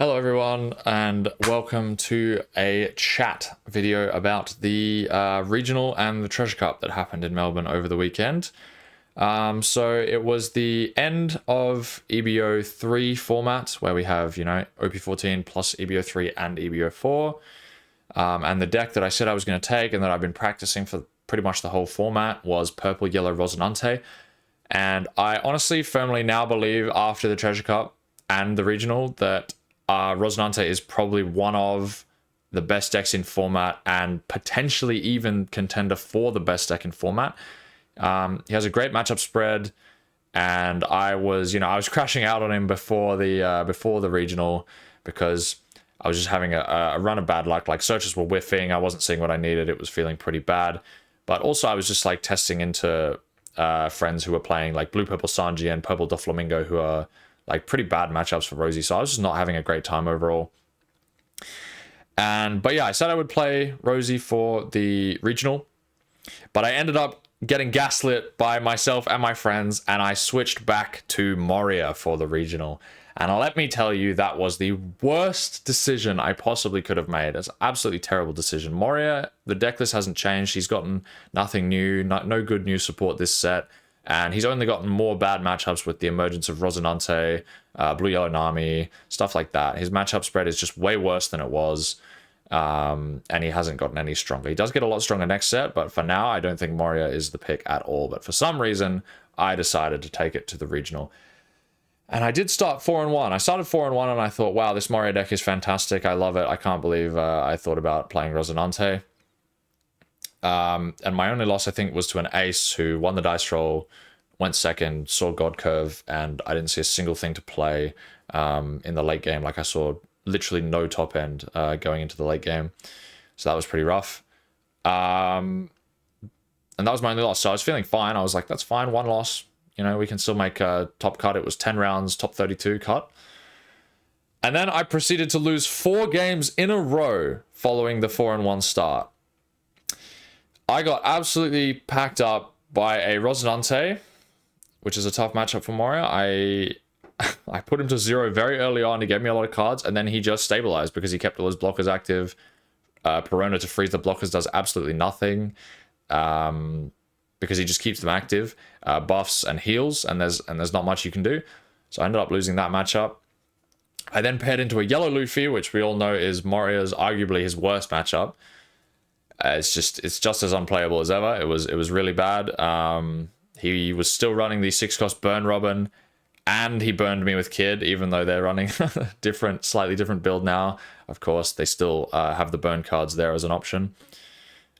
Hello everyone, and welcome to a chat video about the regional and the Treasure Cup that happened in Melbourne over the weekend. So it was the end of EBO 3 format, where we have, OP14 plus EBO 3 and EBO 4. And the deck that I said I was going to take and that I've been practicing for pretty much the whole format was Purple Yellow Rosinante. And I honestly firmly now believe, after the Treasure Cup and the regional, that Rosinante is probably one of the best decks in format and potentially even contender for the best deck in format. He has a great matchup spread, and I was crashing out on him before the regional because I was just having a run of bad luck. Like, searches were whiffing, I wasn't seeing what I needed, it was feeling pretty bad. But also I was just like testing into friends who were playing like Blue Purple Sanji and Purple Doflamingo, who are like pretty bad matchups for Rosie, so I was just not having a great time overall. But yeah, I said I would play Rosie for the regional, but I ended up getting gaslit by myself and my friends, and I switched back to Moria for the regional. And let me tell you, that was the worst decision I possibly could have made. It's an absolutely terrible decision. Moria, the deck list hasn't changed. He's gotten nothing new, no good new support this set. And he's only gotten more bad matchups with the emergence of Rosinante, Blue Yellow Nami, stuff like that. His matchup spread is just way worse than it was. And he hasn't gotten any stronger. He does get a lot stronger next set, but for now, I don't think Moria is the pick at all. But for some reason, I decided to take it to the regional. And I did start 4-1. I started 4-1 and I thought, wow, this Moria deck is fantastic. I love it. I can't believe I thought about playing Rosinante. And my only loss, I think, was to an ace who won the dice roll, went second, saw God Curve, and I didn't see a single thing to play in the late game. Like, I saw literally no top end going into the late game. So that was pretty rough. And that was my only loss. So I was feeling fine. I was like, that's fine, one loss. We can still make a top cut. It was 10 rounds, top 32 cut. And then I proceeded to lose 4 games in a row following the 4-1 start. I got absolutely packed up by a Rosinante, which is a tough matchup for Moria. I put him to 0 very early on. He gave me a lot of cards, and then he just stabilized because he kept all his blockers active. Perona to freeze the blockers does absolutely nothing because he just keeps them active. Buffs and heals, and there's not much you can do. So I ended up losing that matchup. I then paired into a yellow Luffy, which we all know is Moria's arguably his worst matchup. It's just as unplayable as ever. It was really bad. He was still running the 6-cost Burn Robin, and he burned me with Kid, even though they're running slightly different build now. Of course, they still have the burn cards there as an option.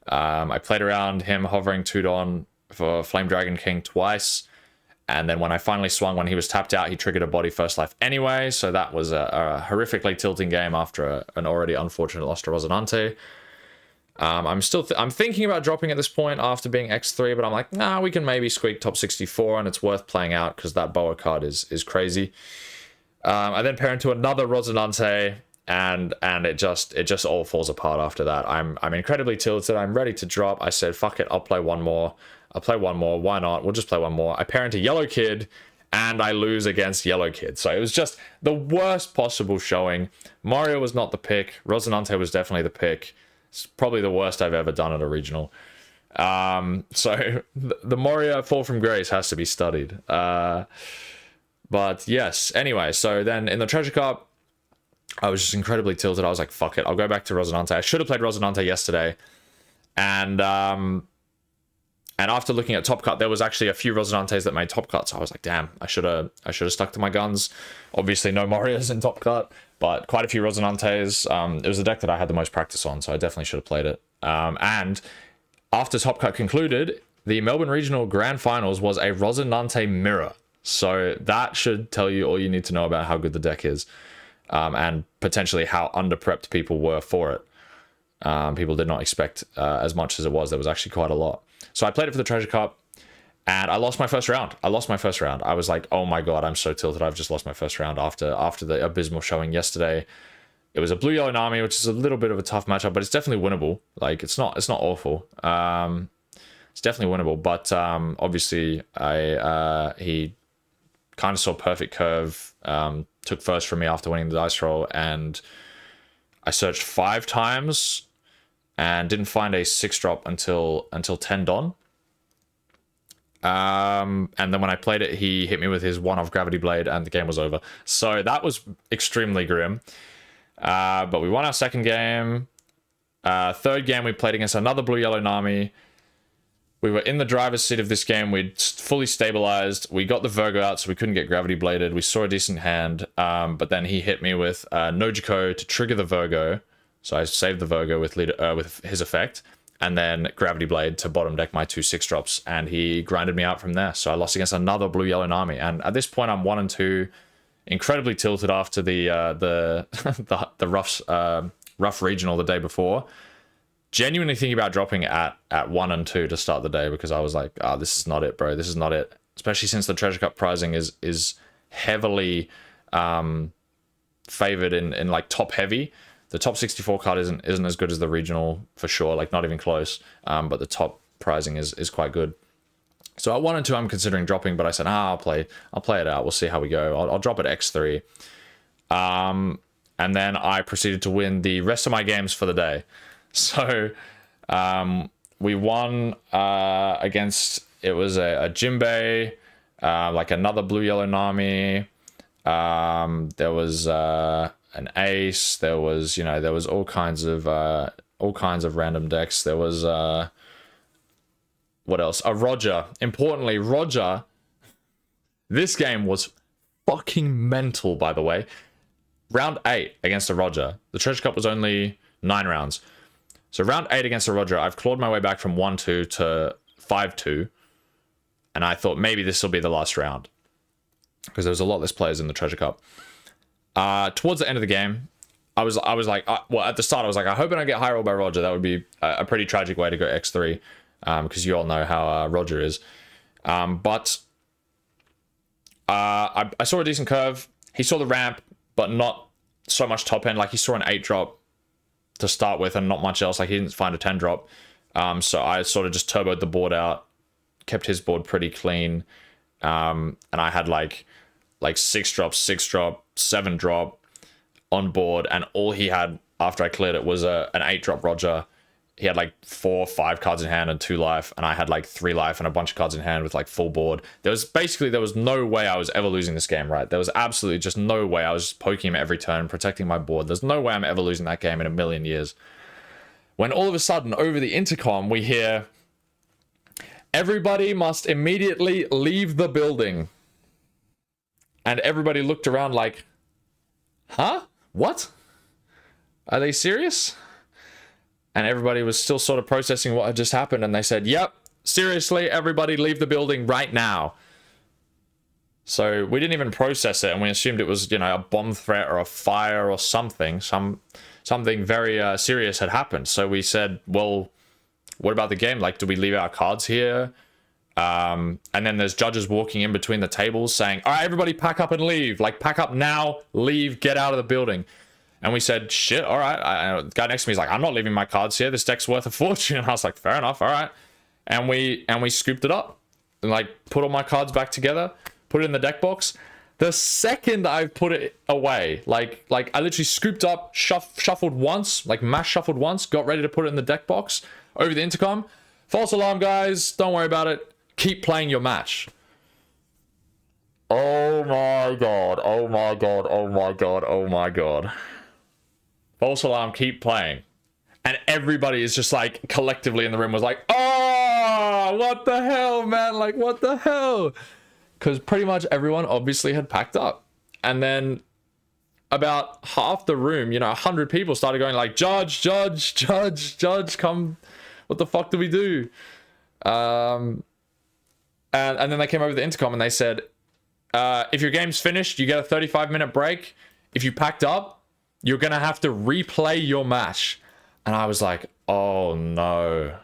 I played around him hovering 2-on for Flame Dragon King twice, and then when I finally swung, when he was tapped out, he triggered a body first life anyway. So that was a horrifically tilting game after an already unfortunate loss to Rosinante. I'm thinking about dropping at this point after being X3, but I'm like, nah, we can maybe squeak top 64, and it's worth playing out because that Boa card is crazy. I then pair into another Rosinante, and it just all falls apart after that. I'm incredibly tilted. I'm ready to drop. I said, fuck it, I'll play one more. Why not? We'll just play one more. I pair into Yellow Kid, and I lose against Yellow Kid. So it was just the worst possible showing. Mario was not the pick. Rosinante was definitely the pick. It's probably the worst I've ever done at a regional. So the Moria Fall from Grace has to be studied. But yes, anyway, so then in the Treasure Cup, I was just incredibly tilted. I was like, fuck it, I'll go back to Rosinante. I should have played Rosinante yesterday. And after looking at Top Cut, there was actually a few Rosinantes that made Top Cut. So I was like, damn, I should have stuck to my guns. Obviously, no Morias in Top Cut, but quite a few Rosinantes. It was the deck that I had the most practice on, so I definitely should have played it. And after Top Cut concluded, the Melbourne Regional Grand Finals was a Rosinante mirror. So that should tell you all you need to know about how good the deck is, and potentially how under-prepped people were for it. People did not expect as much as it was. There was actually quite a lot. So I played it for the Treasure Cup, and I lost my first round. I was like, oh my god, I'm so tilted. I've just lost my first round after the abysmal showing yesterday. It was a Blue Yellow Nami, which is a little bit of a tough matchup, but it's definitely winnable. Like, it's not awful. It's definitely winnable, but obviously he kind of saw perfect curve, took first from me after winning the dice roll, and I searched 5 times and didn't find a 6-drop until 10 Don. And then when I played it, he hit me with his 1-off Gravity Blade and the game was over. So that was extremely grim. But we won our second game. Third game, we played against another blue-yellow Nami. We were in the driver's seat of this game. We'd fully stabilized. We got the Virgo out, so we couldn't get Gravity Bladed. We saw a decent hand, but then he hit me with Nojiko to trigger the Virgo. So I saved the Virgo with his effect, and then Gravity Blade to bottom deck my 2 6-drops, and he grinded me out from there. So I lost against another blue-yellow Nami, and at this point I'm 1-2, incredibly tilted after the rough regional the day before. Genuinely thinking about dropping at 1-2 to start the day, because I was like, this is not it, bro. This is not it. Especially since the Treasure Cup prizing is heavily favored in like top heavy. The top 64 card isn't as good as the regional for sure, like not even close. But the top prizing is quite good. So at 1-2, I'm considering dropping, but I said, I'll play it out. We'll see how we go. I'll drop at X3. And then I proceeded to win the rest of my games for the day. So we won against, it was a Jinbei, like another blue-yellow Nami. There was an Ace. There was, there was all kinds of random decks. There was what else? A Roger. Importantly, Roger. This game was fucking mental, by the way. Round 8 against a Roger. The Treasure Cup was only 9 rounds. So round 8 against a Roger, I've clawed my way back from 1-2 to 5-2. And I thought maybe this will be the last round, because there was a lot less players in the Treasure Cup. Towards the end of the game, I was like, well, at the start, I was like, I hope I don't get high rolled by Roger. That would be a pretty tragic way to go X3, because you all know how Roger is. But I saw a decent curve. He saw the ramp, but not so much top end. Like, he saw an 8-drop to start with and not much else. Like, he didn't find a 10-drop. So I sort of just turboed the board out, kept his board pretty clean. And I had like 6-drop, 6-drop, 7-drop on board, and all he had after I cleared it was an 8-drop Roger. He had like 4 or 5 cards in hand and 2 life, and I had like 3 life and a bunch of cards in hand with like full board. There was no way I was ever losing this game, right? There was absolutely just no way. I was just poking him every turn, protecting my board. There's no way I'm ever losing that game in a million years. When all of a sudden, over the intercom, we hear, "Everybody must immediately leave the building." And everybody looked around like, huh? What? Are they serious? And everybody was still sort of processing what had just happened, and they said, yep, seriously, everybody leave the building right now. So we didn't even process it, and we assumed it was, a bomb threat or a fire or something. Something very serious had happened. So we said, well, what about the game? Like, do we leave our cards here? And then there's judges walking in between the tables saying, all right, everybody pack up and leave. Like, pack up now, leave, get out of the building. And we said, shit, all right. The guy next to me is like, I'm not leaving my cards here. This deck's worth a fortune. And I was like, fair enough, all right. And we scooped it up and like put all my cards back together, put it in the deck box. The second I put it away, like I literally scooped up, shuffled once, like mass shuffled once, got ready to put it in the deck box over the intercom. False alarm, guys. Don't worry about it. Keep playing your match. Oh my god. Oh my god. Oh my god. Oh my god. False alarm, keep playing. And everybody is just like collectively in the room was like, oh, what the hell, man? Like, what the hell? Because pretty much everyone obviously had packed up. And then about half the room, 100 people started going like, judge, come. What the fuck do we do? And then they came over the intercom and they said, if your game's finished, you get a 35-minute break. If you packed up, you're going to have to replay your match. And I was like, oh no.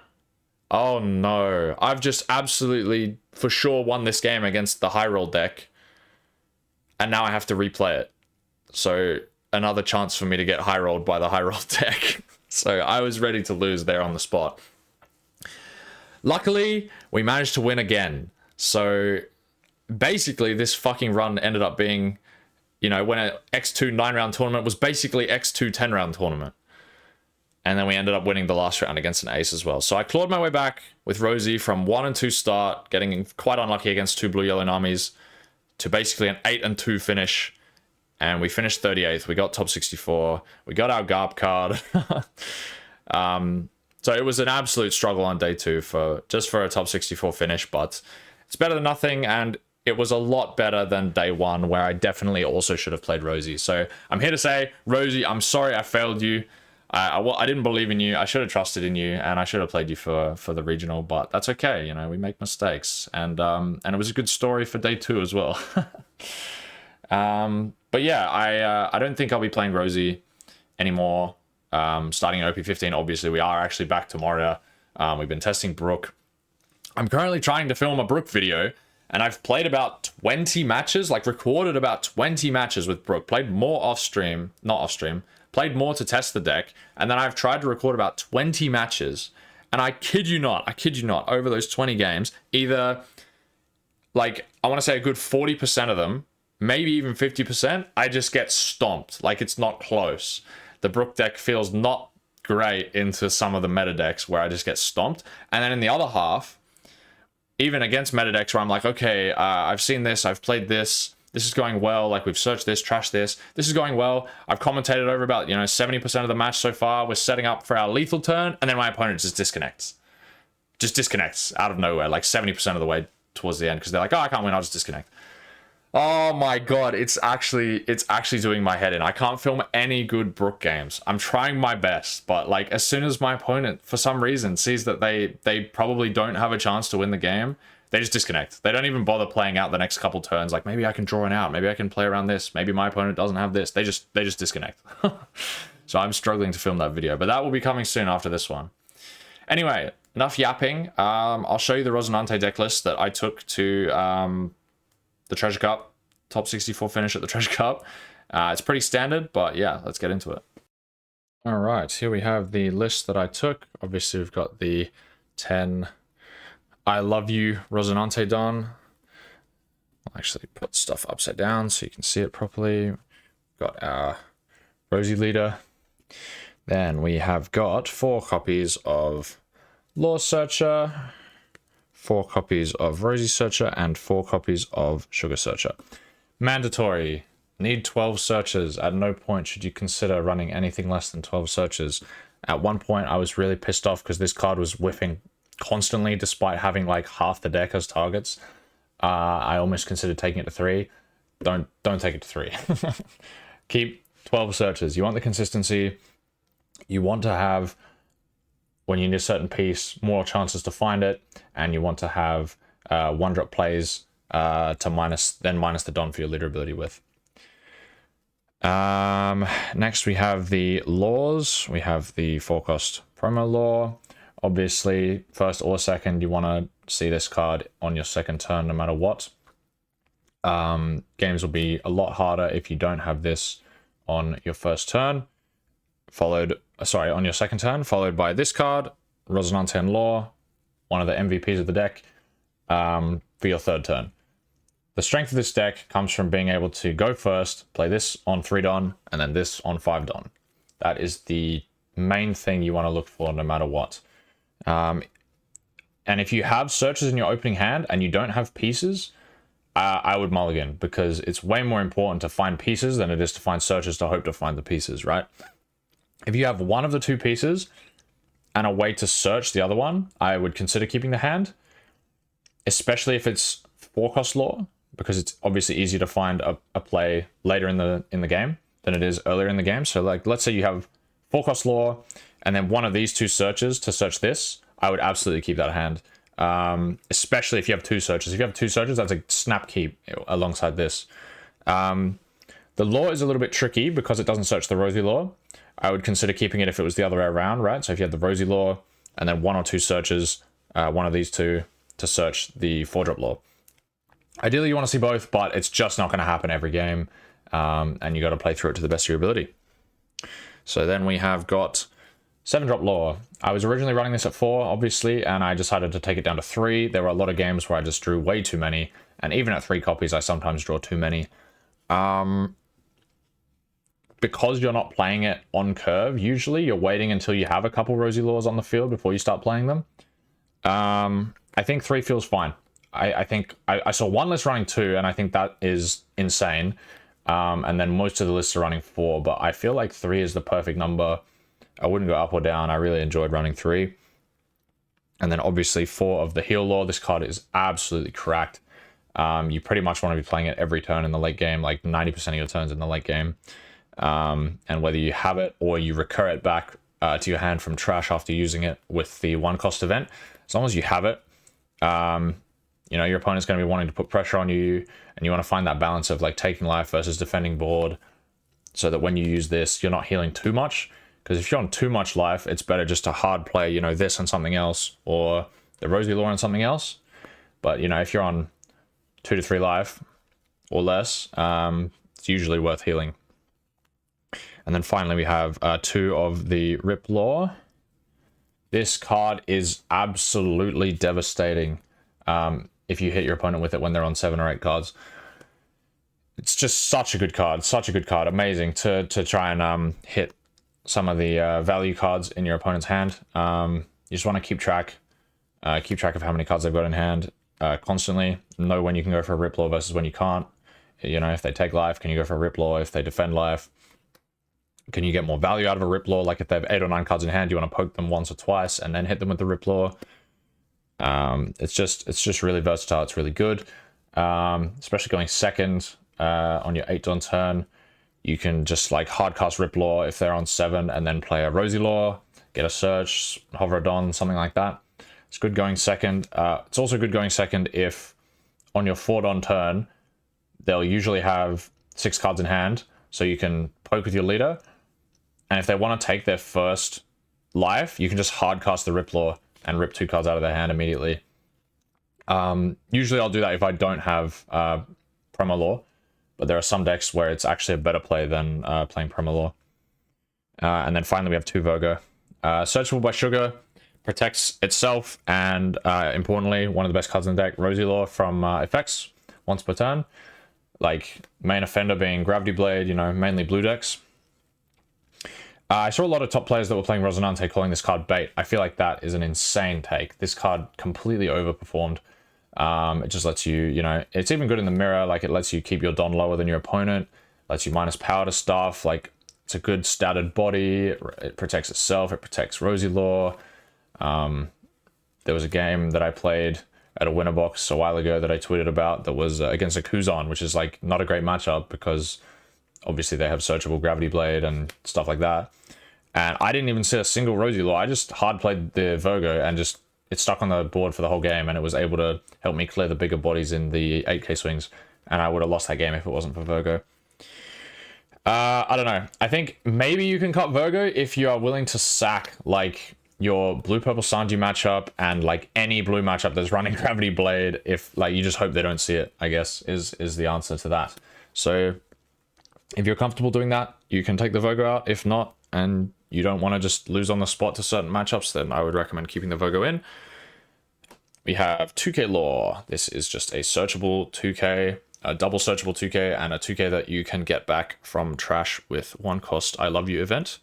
Oh no. I've just absolutely for sure won this game against the high roll deck. And now I have to replay it. So another chance for me to get high rolled by the high roll deck. So I was ready to lose there on the spot. Luckily, we managed to win again. So basically this fucking run ended up being, you know, when an X2 9-round tournament was basically X2 10-round tournament. And then we ended up winning the last round against an ace as well. So I clawed my way back with Rosie from 1 and 2 start, getting quite unlucky against 2 blue-yellow Namis, to basically an 8 and 2 finish. And we finished 38th. We got top 64. We got our GARP card. So it was an absolute struggle on day 2 for a top 64 finish, but it's better than nothing, and it was a lot better than day 1, where I definitely also should have played Rosie. So I'm here to say, Rosie, I'm sorry I failed you. I didn't believe in you. I should have trusted in you, and I should have played you for the regional, but that's okay. You know, we make mistakes, and it was a good story for day 2 as well. But yeah, I don't think I'll be playing Rosie anymore. Starting in OP15, obviously we are actually back tomorrow. We've been testing Brook. I'm currently trying to film a Brook video, and I've played about 20 matches, like recorded about 20 matches with Brook. Played more off stream, not off stream. Played more to test the deck, and then I've tried to record about 20 matches, and I kid you not, over those 20 games, either, like, I want to say a good 40% of them, maybe even 50%, I just get stomped. Like, it's not close. The Brook deck feels not great into some of the meta decks where I just get stomped, and then in the other half, even against meta decks where I'm like, okay, I've seen this, I've played this, this is going well, like we've searched this, trashed this is going well, I've commentated over about, 70% of the match so far, we're setting up for our lethal turn, and then my opponent just disconnects out of nowhere, like 70% of the way towards the end, because they're like, oh, I can't win, I'll just disconnect. Oh my god, it's actually doing my head in. I can't film any good Brook games. I'm trying my best, but like as soon as my opponent, for some reason, sees that they probably don't have a chance to win the game, they just disconnect. They don't even bother playing out the next couple turns. Like, maybe I can draw an out. Maybe I can play around this. Maybe my opponent doesn't have this. They just disconnect. So I'm struggling to film that video, but that will be coming soon after this one. Anyway, enough yapping. I'll show you the Rosinante Decklist that I took to the Treasure Cup. Top 64 finish at the Treasure Cup. It's pretty standard, but yeah, let's get into it. All right, here we have the list that I took. Obviously, we've got the 10 I Love You Rosinante Don. I'll actually put stuff upside down so you can see it properly. We've got our Rosie leader. Then we have got 4 copies of Law Searcher, 4 copies of Rosie Searcher, and 4 copies of Sugar Searcher. Mandatory. Need 12 searches. At no point should you consider running anything less than 12 searches. At one point, I was really pissed off because this card was whiffing constantly despite having like half the deck as targets. I almost considered taking it to 3. Don't take it to 3. Keep 12 searches. You want the consistency. You want to have, when you need a certain piece, more chances to find it, and you want to have 1-drop plays to minus the Don for your leader ability with. Next we have the laws. We have the 4-cost promo law. Obviously, first or second, you want to see this card on your second turn no matter what. Games will be a lot harder if you don't have this on your first turn, on your second turn, followed by this card, Rosinante and Law, one of the MVPs of the deck, for your third turn. The strength of this deck comes from being able to go first, play this on 3 Don, and then this on 5 Don. That is the main thing you want to look for no matter what. And if you have searches in your opening hand and you don't have pieces, I would mulligan, because it's way more important to find pieces than it is to find searches to hope to find the pieces, right? If you have one of the 2 pieces and a way to search the other one, I would consider keeping the hand, especially if it's 4-cost law, because it's obviously easier to find a play later in the game than it is earlier in the game. So like, let's say you have 4-cost law and then one of these 2 searches to search this, I would absolutely keep that hand. Especially if you have 2 searches. If you have 2 searches, that's a snap keep alongside this. The law is a little bit tricky because it doesn't search the Rosie law. I would consider keeping it if it was the other way around, right? So if you had the Rosie law and then 1 or 2 searches, one of these 2 to search the 4-drop law. Ideally, you want to see both, but it's just not going to happen every game, and you got to play through it to the best of your ability. So then we have got 7-drop law. I was originally running this at 4, obviously, and I decided to take it down to 3. There were a lot of games where I just drew way too many, And even at 3 copies, I sometimes draw too many. Because you're not playing it on curve, usually you're waiting until you have a couple Rosy Laws on the field before you start playing them. I think 3 feels fine. I think I saw one list running 2, and I think that is insane. And then most of the lists are running 4, but I feel like 3 is the perfect number. I wouldn't go up or down. I really enjoyed running 3. And then obviously 4 of the Heal Law. This card is absolutely cracked. You pretty much want to be playing it every turn in the late game, like 90% of your turns in the late game. And whether you have it or you recur it back to your hand from trash after using it with the 1-cost event, as long as you have it, you know, your opponent's going to be wanting to put pressure on you, and you want to find that balance of like taking life versus defending board, so that when you use this, you're not healing too much. Because if you're on too much life, it's better just to hard play, you know, this and something else, or the Rosy Law and something else. But, you know, if you're on 2 to 3 life or less, it's usually worth healing. And then finally we have 2 of the Rip Law. This card is absolutely devastating if you hit your opponent with it when they're on 7 or 8 cards. It's just such a good card, amazing to try and hit some of the value cards in your opponent's hand. You just want to keep track of how many cards they've got in hand constantly. Know when you can go for a Rip Law versus when you can't. You know, if they take life, can you go for a Rip Law? If they defend life, can you get more value out of a Rip Law? Like if they have 8 or 9 cards in hand, you want to poke them once or twice and then hit them with the Rip Law. It's just really versatile. It's really good, especially going second on your 8 on turn. You can just like hardcast Rip Law if they're on 7, and then play a Rosy Law, get a search, hover a Don, something like that. It's good going second. It's also good going second if on your 4 Don turn, they'll usually have 6 cards in hand, so you can poke with your leader. And if they want to take their first life, you can just hardcast the Rip Law and rip 2 cards out of their hand immediately. Usually I'll do that if I don't have Promo Law, but there are some decks where it's actually a better play than playing Promo Law. And then finally we have 2 Virgo. Searchable by Sugar, protects itself, and importantly, one of the best cards in the deck, Rosy Law from effects once per turn. Like main offender being Gravity Blade, you know, mainly blue decks. I saw a lot of top players that were playing Rosinante calling this card bait. I feel like that is an insane take. This card completely overperformed. It just lets you, you know, it's even good in the mirror. Like it lets you keep your Don lower than your opponent, lets you minus power to stuff. Like it's a good statted body. It protects itself. It protects Rosy Law. There was a game that I played at a winner box a while ago that I tweeted about that was against a Kuzan, which is like not a great matchup because obviously they have searchable Gravity Blade and stuff like that. And I didn't even see a single Rosy Law. I just hard played the Virgo and just it stuck on the board for the whole game, and it was able to help me clear the bigger bodies in the 8k swings, and I would have lost that game if it wasn't for Virgo. I don't know. I think maybe you can cut Virgo if you are willing to sack like your blue-purple Sanji matchup and like any blue matchup that's running Gravity Blade. If like you just hope they don't see it, I guess is the answer to that. So if you're comfortable doing that, you can take the Virgo out. If not, and you don't want to just lose on the spot to certain matchups, then I would recommend keeping the Virgo in. We have 2k Law. This is just a searchable 2k, a double searchable 2k, and a 2k that you can get back from trash with 1-cost I Love You event.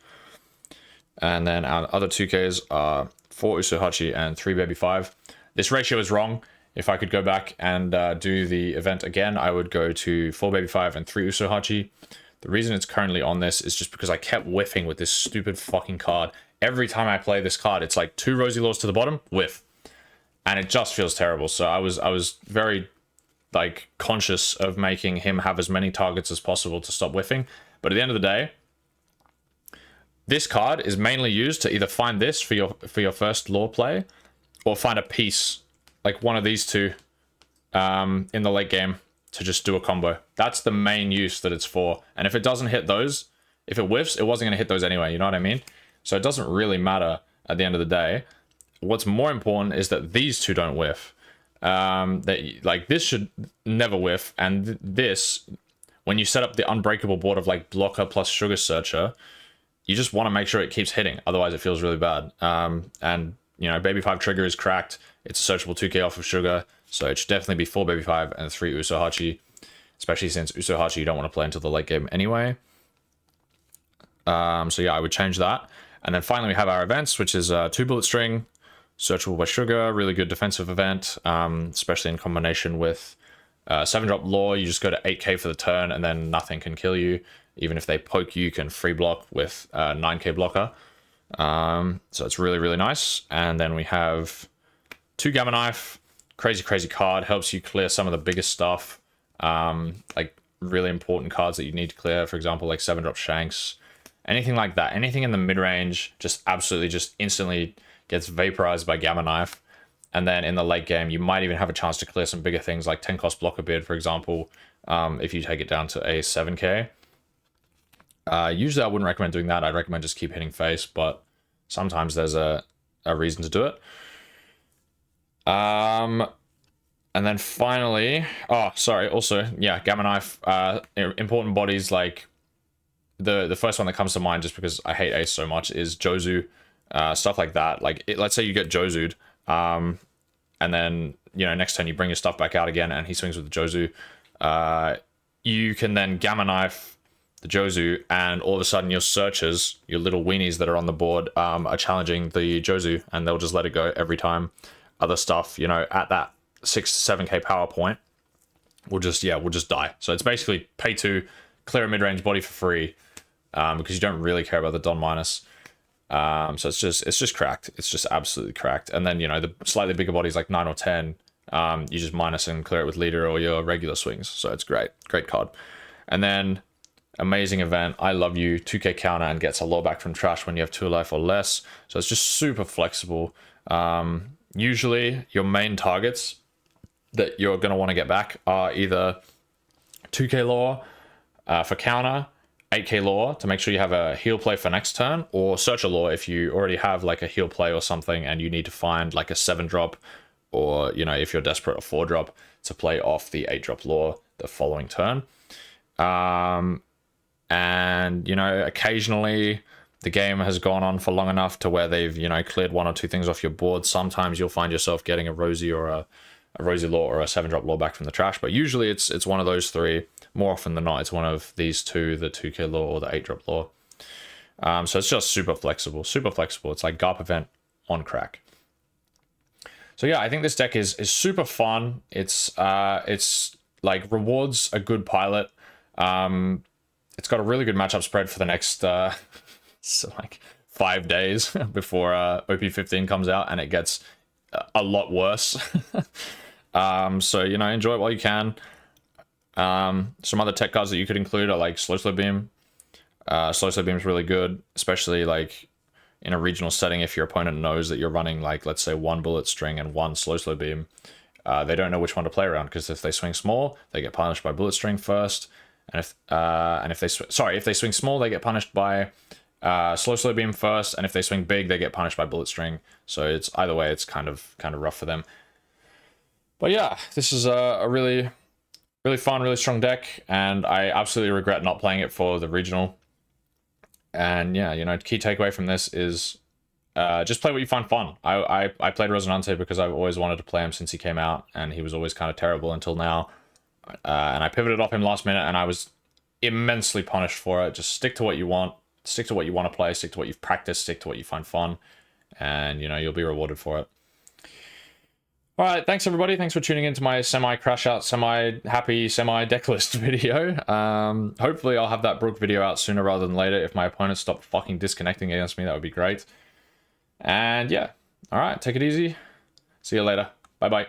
And then our other 2ks are 4 Usuhachi and 3 Baby 5. This ratio is wrong. If I could go back and do the event again, I would go to 4 Baby 5 and 3 Usuhachi. The reason it's currently on this is just because I kept whiffing with this stupid fucking card. Every time I play this card, it's like 2 Rosy Laws to the bottom, whiff. And it just feels terrible. So I was very like conscious of making him have as many targets as possible to stop whiffing. But at the end of the day, this card is mainly used to either find this for your first Law play, or find a piece like one of these 2 in the late game to just do a combo. That's the main use that it's for. And if it doesn't hit those, if it whiffs, it wasn't going to hit those anyway, you know what I mean? So it doesn't really matter at the end of the day. What's more important is that these 2 don't whiff. That like this should never whiff, and this, when you set up the unbreakable board of like Blocker plus Sugar Searcher, you just want to make sure it keeps hitting, otherwise it feels really bad. And you know, Baby 5 trigger is cracked. It's a searchable 2k off of Sugar, So it should definitely be 4 Baby 5 and 3 Usohachi, especially since Usohachi you don't want to play until the late game anyway. So yeah, I would change that. And then finally we have our events, which is 2 Bullet String, Searchable by Sugar, really good defensive event, especially in combination with 7-drop Lore. You just go to 8k for the turn and then nothing can kill you. Even if they poke you, you can free block with 9k blocker. So it's really, really nice. And then we have 2 Gamma Knife, crazy card, helps you clear some of the biggest stuff, like really important cards that you need to clear, for example, like 7-drop Shanks, anything like that. Anything in the mid-range just absolutely just instantly gets vaporized by Gamma Knife. And then in the late game, you might even have a chance to clear some bigger things like 10-cost Blocker Beard, for example, if you take it down to a 7k. Usually I wouldn't recommend doing that. I'd recommend just keep hitting face, but sometimes there's a reason to do it. And then finally, also, yeah, Gamma Knife, important bodies like the first one that comes to mind, just because I hate Ace so much, is Jozu, stuff like that. Like, let's say you get Jozu'd, and then, you know, next turn you bring your stuff back out again and he swings with the Jozu. You can then Gamma Knife the Jozu, and all of a sudden your searchers, your little weenies that are on the board, are challenging the Jozu, and they'll just let it go every time. Other stuff, you know, at that 6 to 7k power point, will just die. So it's basically pay 2, clear a mid-range body for free, because you don't really care about the Don minus. So it's just cracked. It's just absolutely cracked. And then, you know, the slightly bigger bodies like 9 or 10, you just minus and clear it with leader or your regular swings. So it's great card. And then amazing event, I Love You, 2k counter and gets a lore back from trash when you have 2 life or less. So it's just super flexible. Usually your main targets that you're going to want to get back are either 2k lore for counter, 8k lore to make sure you have a heal play for next turn, or searcher lore if you already have like a heal play or something and you need to find like a 7-drop, or, you know, if you're desperate, a 4-drop to play off the 8-drop lore the following turn. And, you know, occasionally the game has gone on for long enough to where they've, you know, cleared 1 or 2 things off your board. Sometimes you'll find yourself getting a Rosie or a Rosie lore or a 7-drop lore back from the trash, but usually it's one of those 3. More often than not, it's one of these 2, the 2k lore or the 8-drop lore. So it's just super flexible. It's like Garp event on crack. So yeah, I think this deck is super fun. It's like rewards a good pilot. It's got a really good matchup spread for the next so like 5 days before OP15 comes out, and it gets a lot worse. So, you know, enjoy it while you can. Some other tech cards that you could include are like Slow Beam. Slow Beam is really good, especially like in a regional setting. If your opponent knows that you're running like, let's say, 1 Bullet String and 1 Slow Beam, they don't know which one to play around, because if they swing small, they get punished by Bullet String first, and if they swing small, they get punished by Slow Beam first, and if they swing big, they get punished by Bullet String. So it's either way, it's kind of rough for them. But yeah, this is a really fun, really strong deck, and I absolutely regret not playing it for the regional. And yeah, you know, key takeaway from this is just play what you find fun. I played Rosinante because I've always wanted to play him since he came out, and he was always kind of terrible until now. And I pivoted off him last minute, and I was immensely punished for it. Just stick to what you want. Stick to what you want to play. Stick to what you've practiced. Stick to what you find fun. And, you know, you'll be rewarded for it. All right, thanks everybody. Thanks for tuning into my semi-crash out, semi-happy, semi-decklist video. Hopefully I'll have that Brook video out sooner rather than later. If my opponents stop fucking disconnecting against me, that would be great. And yeah, all right, take it easy. See you later. Bye-bye.